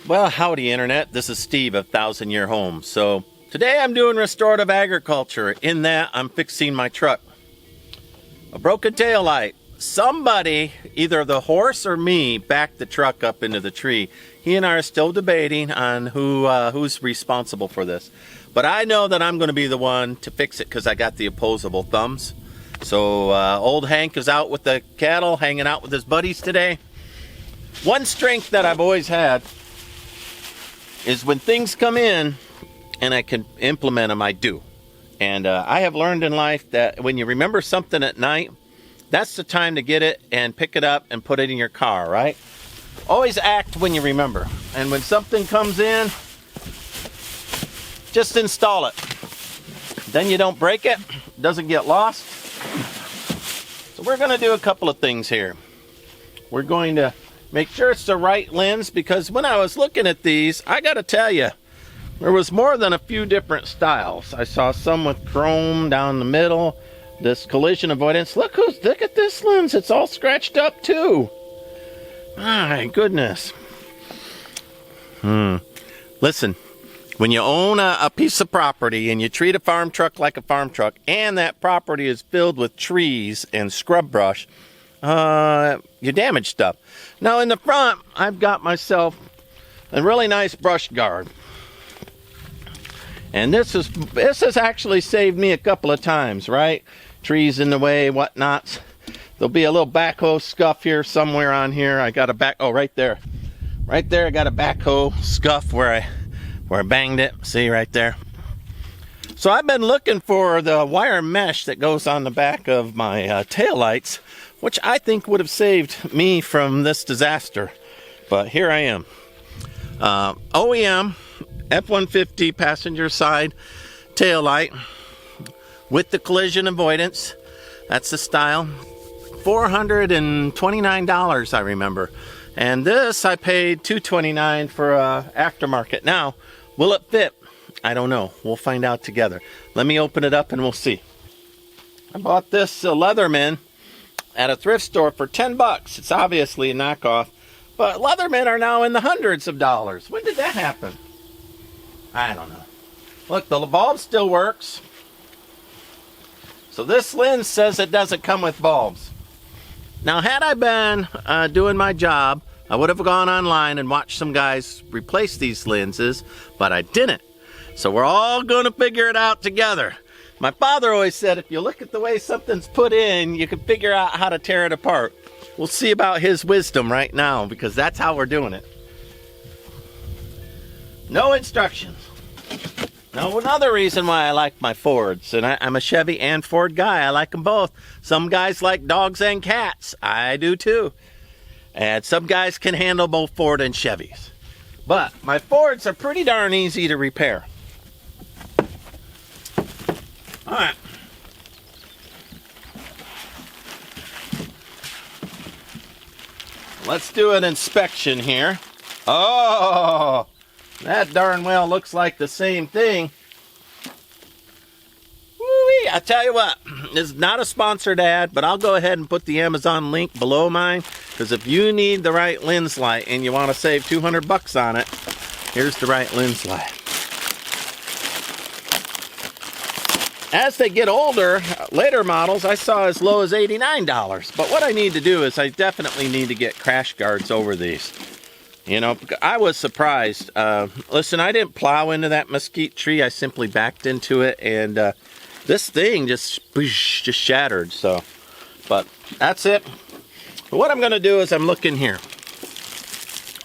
Well, howdy Internet, this is Steve of 1000 Year Home. So today I'm doing restorative agriculture in that I'm fixing my truck. A broken taillight. Somebody, either the horse or me, backed the truck up into the tree. He and I are still debating on who's responsible for this. But I know that I'm going to be the one to fix it because I got the opposable thumbs. So old Hank is out with the cattle, hanging out with his buddies today. One strength that I've always had is when things come in and I can implement them, I do. And I have learned in life that when you remember something at night, that's the time to get it and pick it up and put it in your car, right? Always act when you remember. And when something comes in, just install it. Then you don't break it, doesn't get lost. So we're going to do a couple of things here. We're going to make sure it's the right lens, because when I was looking at these, I got to tell you, there was more than a few different styles. I saw some with chrome down the middle, this collision avoidance. Look at this lens, it's all scratched up too. My goodness. Listen, when you own a piece of property and you treat a farm truck like a farm truck, and that property is filled with trees and scrub brush, you damage stuff. Now in the front, I've got myself a really nice brush guard. And this has actually saved me a couple of times, right? Trees in the way, whatnots. There'll be a little backhoe scuff here somewhere on here. I got a right there. Right there I got a backhoe scuff where I banged it. See right there? So I've been looking for the wire mesh that goes on the back of my taillights, which I think would have saved me from this disaster. But here I am. OEM F150 passenger side taillight with the collision avoidance. That's the style. $429 I remember. And this I paid $229 for aftermarket. Now, will it fit? I don't know. We'll find out together. Let me open it up and we'll see. I bought this Leatherman at a thrift store for 10 bucks. It's obviously a knockoff, but Leathermen are now in the hundreds of dollars. When did that happen? I don't know. Look, the bulb still works. So this lens says it doesn't come with bulbs. Now, had I been doing my job, I would have gone online and watched some guys replace these lenses, but I didn't. So we're all going to figure it out together. My father always said, if you look at the way something's put in, you can figure out how to tear it apart. We'll see about his wisdom right now, because that's how we're doing it. No instructions. Now, another reason why I like my Fords, and I'm a Chevy and Ford guy, I like them both. Some guys like dogs and cats. I do too. And some guys can handle both Ford and Chevys. But my Fords are pretty darn easy to repair. All right. Let's do an inspection here. Oh, that darn well looks like the same thing. Woo-wee, I tell you what, this is not a sponsored ad, but I'll go ahead and put the Amazon link below mine, because if you need the right lens light and you want to save 200 bucks on it, here's the right lens light. As they get older, later models I saw as low as $89. But what I need to do is I definitely need to get crash guards over these. You know, I was surprised. Listen, I didn't plow into that mesquite tree. I simply backed into it, and this thing just shattered. So, but that's it. But what I'm going to do is I'm looking here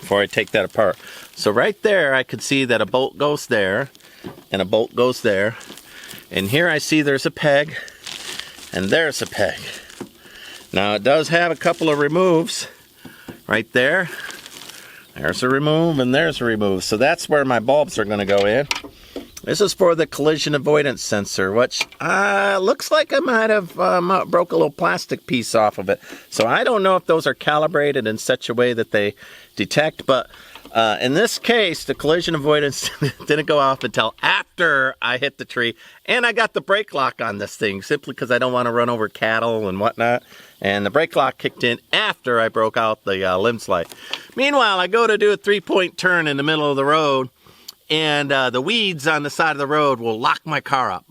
before I take that apart. So right there, I could see that a bolt goes there, and a bolt goes there. And here I see there's a peg, and there's a peg. Now it does have a couple of removes right there. There's a remove and there's a remove. So that's where my bulbs are going to go in. This is for the collision avoidance sensor, which looks like I might have broke a little plastic piece off of it. So I don't know if those are calibrated in such a way that they detect, but In this case, the collision avoidance didn't go off until after I hit the tree, and I got the brake lock on this thing simply because I don't want to run over cattle and whatnot. And the brake lock kicked in after I broke out the limb slide. Meanwhile, I go to do a 3-point turn in the middle of the road, and the weeds on the side of the road will lock my car up.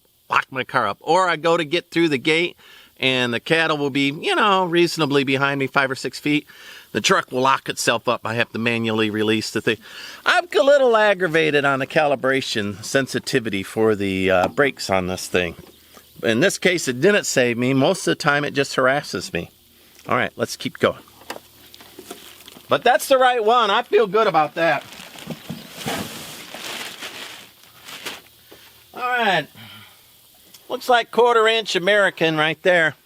Or I go to get through the gate, and the cattle will be, you know, reasonably behind me, 5 or 6 feet. The truck will lock itself up. I have to manually release the thing. I'm a little aggravated on the calibration sensitivity for the brakes on this thing. In this case, it didn't save me. Most of the time, it just harasses me. All right, let's keep going. But that's the right one. I feel good about that. All right. Looks like 1/4 inch American right there.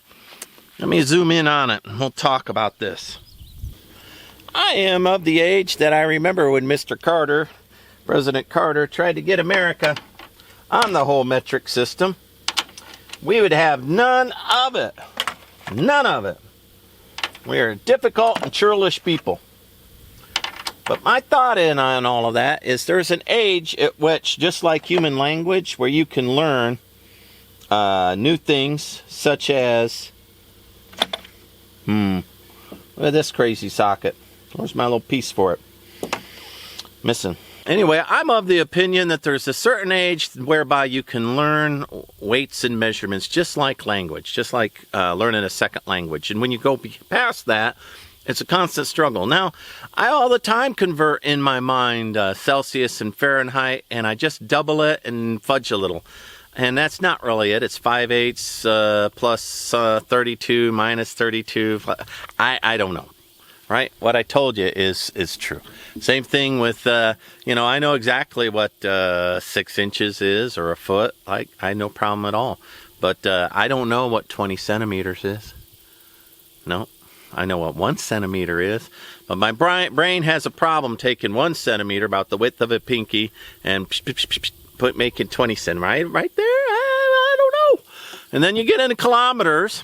Let me zoom in on it and we'll talk about this. I am of the age that I remember when Mr. Carter, President Carter, tried to get America on the whole metric system. We would have none of it. None of it. We are difficult and churlish people. But my thought on all of that is there's an age at which, just like human language, where you can learn new things, such as, look at this crazy socket. Where's my little piece for it? Missing. Anyway, I'm of the opinion that there's a certain age whereby you can learn weights and measurements just like language, just like learning a second language. And when you go past that, it's a constant struggle. Now, I all the time convert in my mind Celsius and Fahrenheit, and I just double it and fudge a little. And that's not really it. It's 5/8 plus 32 minus 32. I don't know. Right? What I told you is true. Same thing with, you know, I know exactly what 6 inches is or a foot. I have no problem at all. But I don't know what 20 centimeters is. No. I know what 1 centimeter is. But my brain has a problem taking 1 centimeter, about the width of a pinky, and making 20 centimeters. Right there? I don't know. And then you get into kilometers.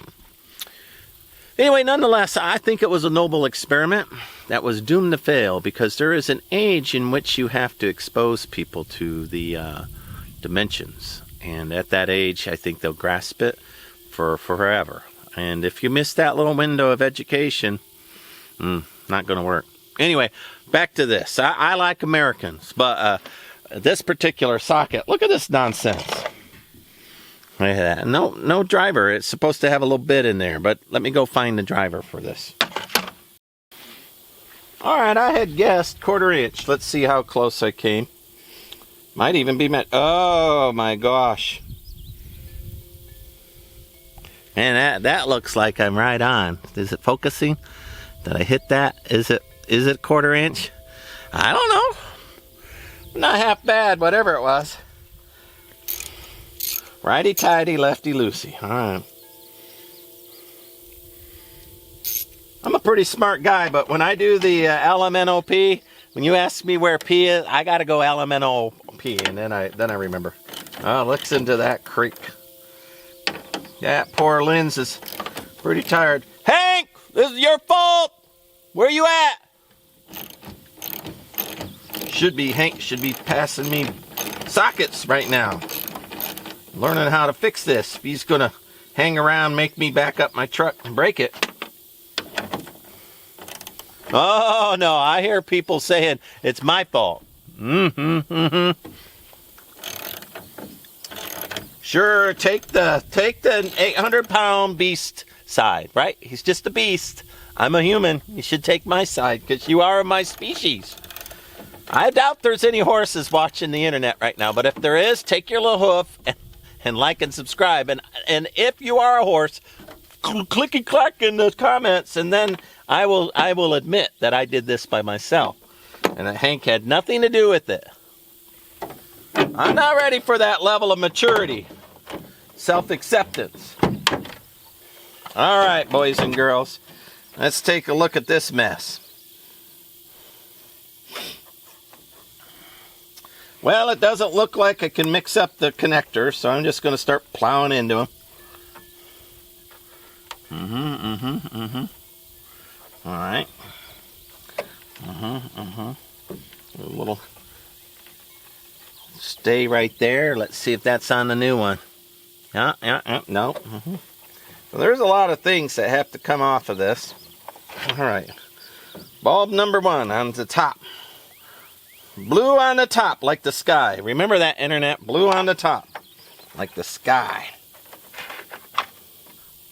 Anyway, nonetheless, I think it was a noble experiment that was doomed to fail because there is an age in which you have to expose people to the dimensions. And at that age, I think they'll grasp it for forever. And if you miss that little window of education, not going to work. Anyway, back to this. I like Americans, but this particular socket, look at this nonsense. No driver. It's supposed to have a little bit in there, but let me go find the driver for this. All right, I had guessed 1/4 inch. Let's see how close I came. Might even be met. Oh my gosh. Man, that looks like I'm right on. Is it focusing? Did I hit that? Is it 1/4 inch? I don't know. Not half bad, whatever it was. Righty-tighty, lefty-loosey. All right. I'm a pretty smart guy, but when I do the LMNOP, when you ask me where P is, I got to go LMNOP, and then I remember. Oh, listen to that creak. That poor Lynn's is pretty tired. Hank, this is your fault. Where you at? Hank should be passing me sockets right now. Learning how to fix this. If he's gonna hang around, make me back up my truck and break it. Oh no, I hear people saying it's my fault. Sure, take the 800-pound beast side, right? He's just a beast. I'm a human. You should take my side because you are my species. I doubt there's any horses watching the internet right now, but if there is, take your little hoof and like and subscribe. And if you are a horse, clicky-clack in the comments, and then I will admit that I did this by myself. And that Hank had nothing to do with it. I'm not ready for that level of maturity. Self-acceptance. All right, boys and girls. Let's take a look at this mess. Well, it doesn't look like I can mix up the connector, so I'm just going to start plowing into them. All right. A little stay right there. Let's see if that's on the new one. No. So there's a lot of things that have to come off of this. All right. Bulb number 1 on the top. Blue on the top, like the sky. Remember that, internet? Blue on the top, like the sky.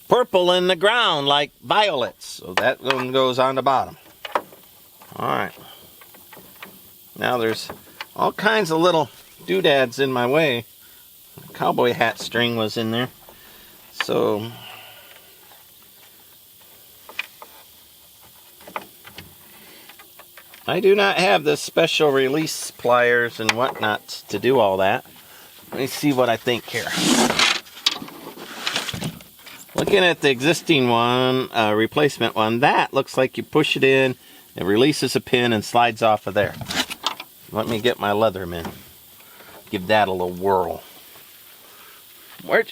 Purple in the ground, like violets. So that one goes on the bottom. All right. Now there's all kinds of little doodads in my way. Cowboy hat string was in there. So I do not have the special release pliers and whatnot to do all that. Let me see what I think here. Looking at the existing one, replacement one, that looks like you push it in, it releases a pin and slides off of there. Let me get my Leatherman. Give that a little whirl.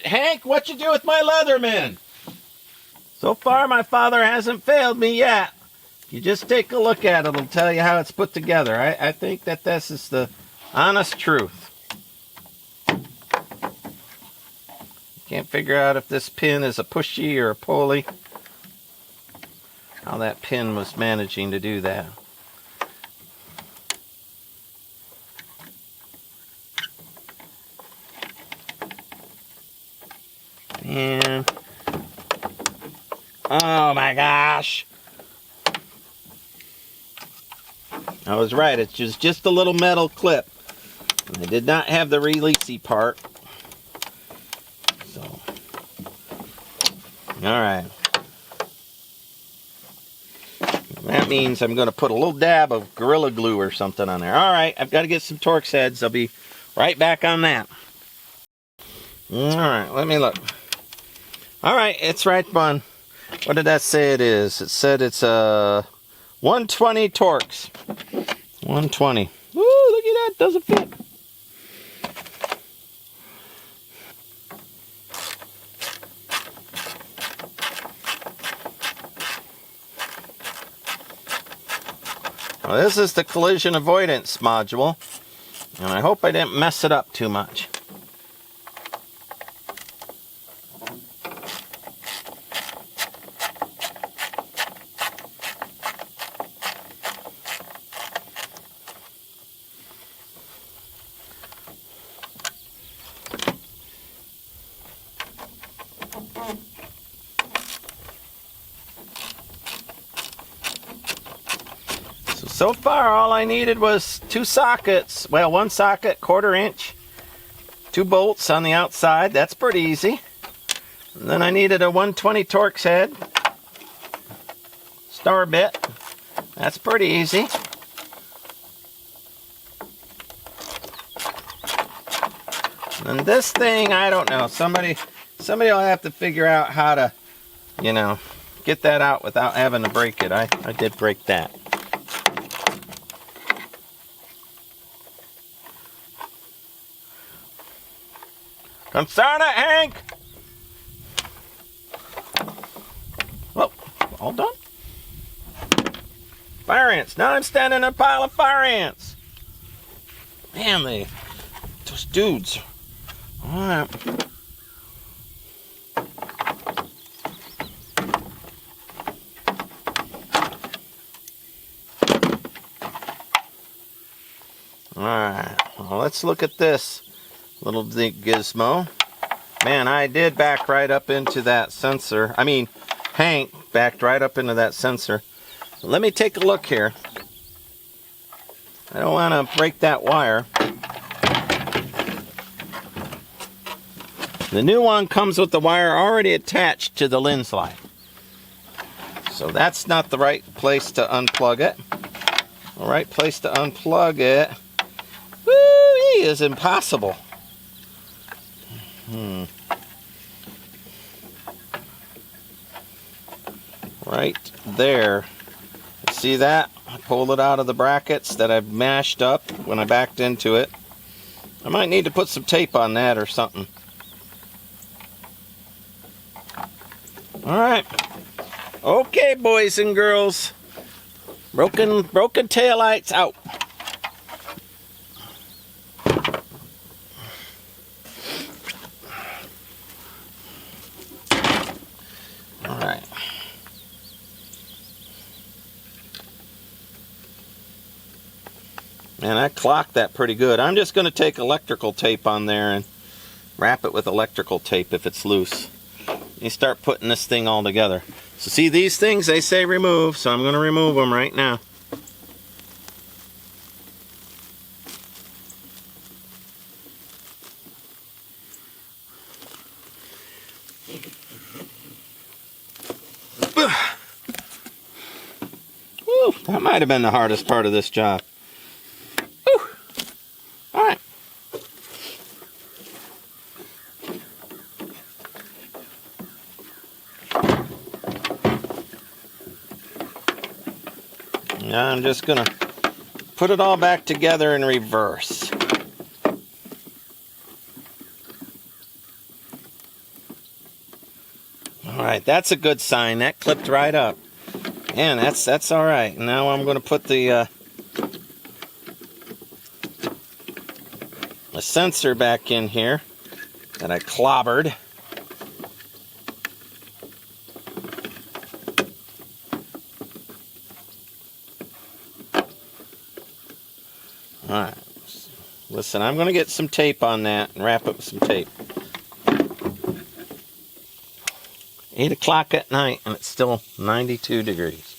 Hank, what you do with my Leatherman? So far, my father hasn't failed me yet. You just take a look at it. It'll tell you how it's put together. I think that this is the honest truth. Can't figure out if this pin is a pushy or a pulley. How that pin was managing to do that. And oh my gosh. I was right, it's just a little metal clip. I did not have the releasey part. So, alright. That means I'm going to put a little dab of Gorilla Glue or something on there. Alright, I've got to get some Torx heads. I'll be right back on that. Alright, let me look. Alright, it's right on. What did that say it is? It said it's a 120 Torx. 120. Woo, look at that. Doesn't fit. Well, this is the collision avoidance module. And I hope I didn't mess it up too much. So far, all I needed was 2 sockets. Well, 1 socket, 1/4 inch, 2 bolts on the outside. That's pretty easy. And then I needed a 120 Torx head, star bit. That's pretty easy. And this thing, I don't know. Somebody will have to figure out how to, get that out without having to break it. I did break that. Concern it, Hank! Well, all done. Fire ants. Now I'm standing in a pile of fire ants. Man, those dudes. All right. All right. Well, let's look at this little gizmo. Man, I did back right up into that sensor. I mean, Hank backed right up into that sensor. So let me take a look here. I don't want to break that wire. The new one comes with the wire already attached to the lens light. So that's not the right place to unplug it. The right place to unplug it, woo-wee, is impossible. Right there. See that? I pulled it out of the brackets that I've mashed up when I backed into it. I might need to put some tape on that or something. Alright. Okay, boys and girls. Broken taillights out. And I clocked that pretty good. I'm just going to take electrical tape on there and wrap it with electrical tape if it's loose. You start putting this thing all together. So see, these things, they say remove, so I'm going to remove them right now. Whew, that might have been the hardest part of this job. Whew. All right. Now I'm just going to put it all back together in reverse. All right, that's a good sign. That clipped right up. And that's all right. Now I'm going to put the sensor back in here that I clobbered. All right. Listen, I'm going to get some tape on that and wrap it with some tape. 8 o'clock at night and it's still 92 degrees.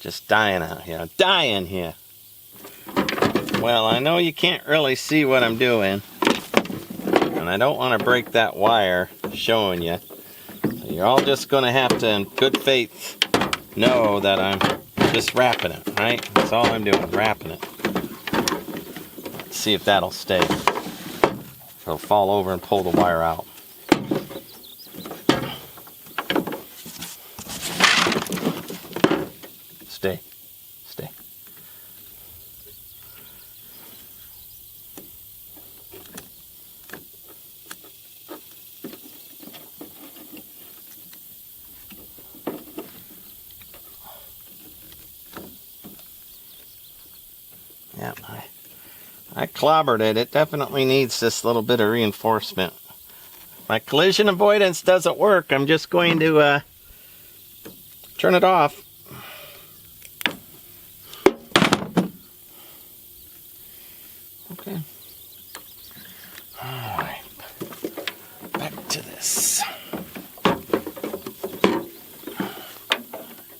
Just dying out here. Dying here. Well, I know you can't really see what I'm doing. And I don't want to break that wire showing you. So you're all just going to have to, in good faith, know that I'm just wrapping it, right? That's all I'm doing, wrapping it. Let's see if that'll stay. It'll fall over and pull the wire out. Stay. Stay. Yeah, I clobbered it. It definitely needs this little bit of reinforcement. My collision avoidance doesn't work. I'm just going to turn it off. Okay. All right. Back to this.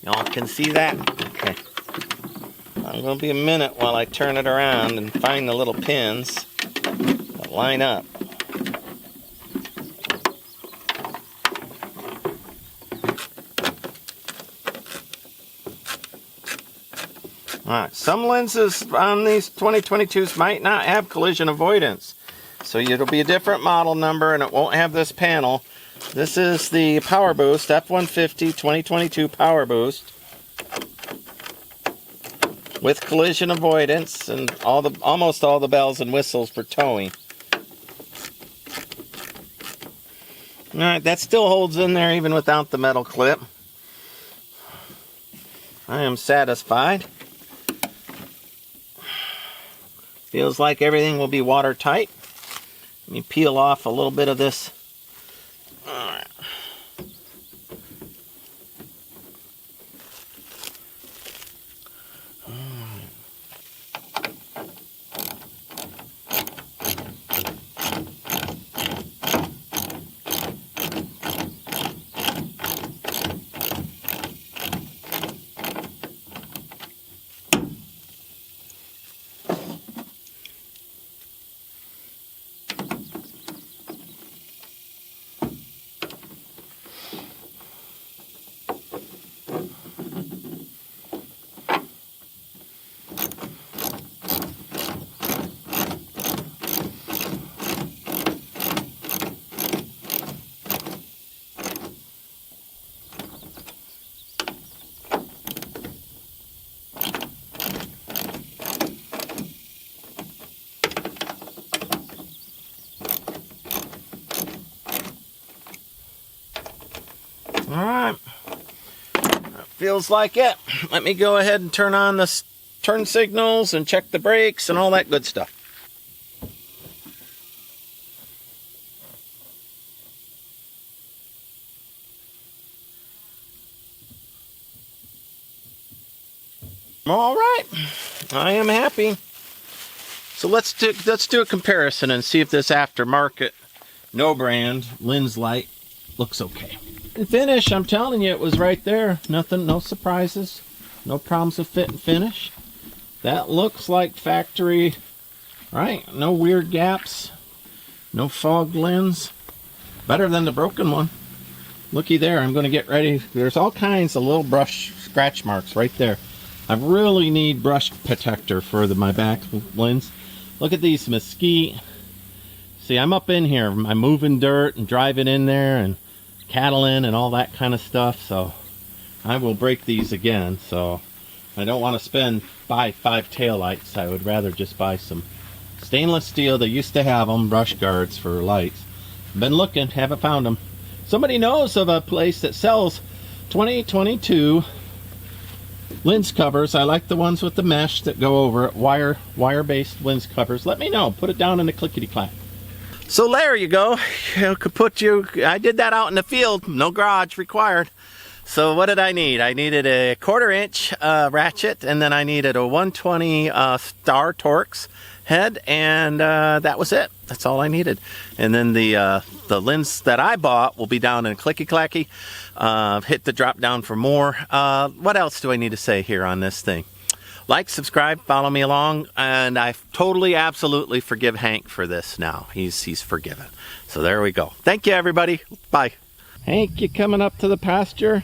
Y'all can see that? Okay. I'm going to be a minute while I turn it around and find the little pins that line up. Alright, some lenses on these 2022s might not have collision avoidance. So it'll be a different model number and it won't have this panel. This is the Power Boost, F150 2022 Power Boost. With collision avoidance and almost all the bells and whistles for towing. Alright, that still holds in there even without the metal clip. I am satisfied. Feels like everything will be watertight. Let me peel off a little bit of this. Alright. Alright, that feels like it. Let me go ahead and turn on the turn signals and check the brakes and all that good stuff. Alright, I am happy. So let's do a comparison and see if this aftermarket, no brand, lens light looks okay. And finish, I'm telling you, it was right there. Nothing, no surprises, no problems with fit and finish. That looks like factory, right? No weird gaps, no fogged lens. Better than the broken one. Looky there, I'm going to get ready. There's all kinds of little brush scratch marks right there. I really need brush protector for my back lens. Look at these mesquite. See, I'm up in here. I'm moving dirt and driving in there and cattle in and all that kind of stuff. So I will break these again. So I don't want to buy 5 taillights. I would rather just buy some stainless steel. They used to have them, brush guards for lights. Been looking, haven't found them. Somebody knows of a place that sells 2022 lens covers. I like the ones with the mesh that go over it, wire-based lens covers. Let me know. Put it down in the clickety-clack. So there you go. I did that out in the field. No garage required. So what did I need? I needed a 1/4 inch ratchet, and then I needed a 120 star Torx head, and that was it. That's all I needed. And then the lens that I bought will be down in clicky clacky. Hit the drop down for more. What else do I need to say here on this thing? Like, subscribe, follow me along, and I totally, absolutely forgive Hank for this now. He's forgiven. So there we go. Thank you, everybody. Bye. Hank, you coming up to the pasture?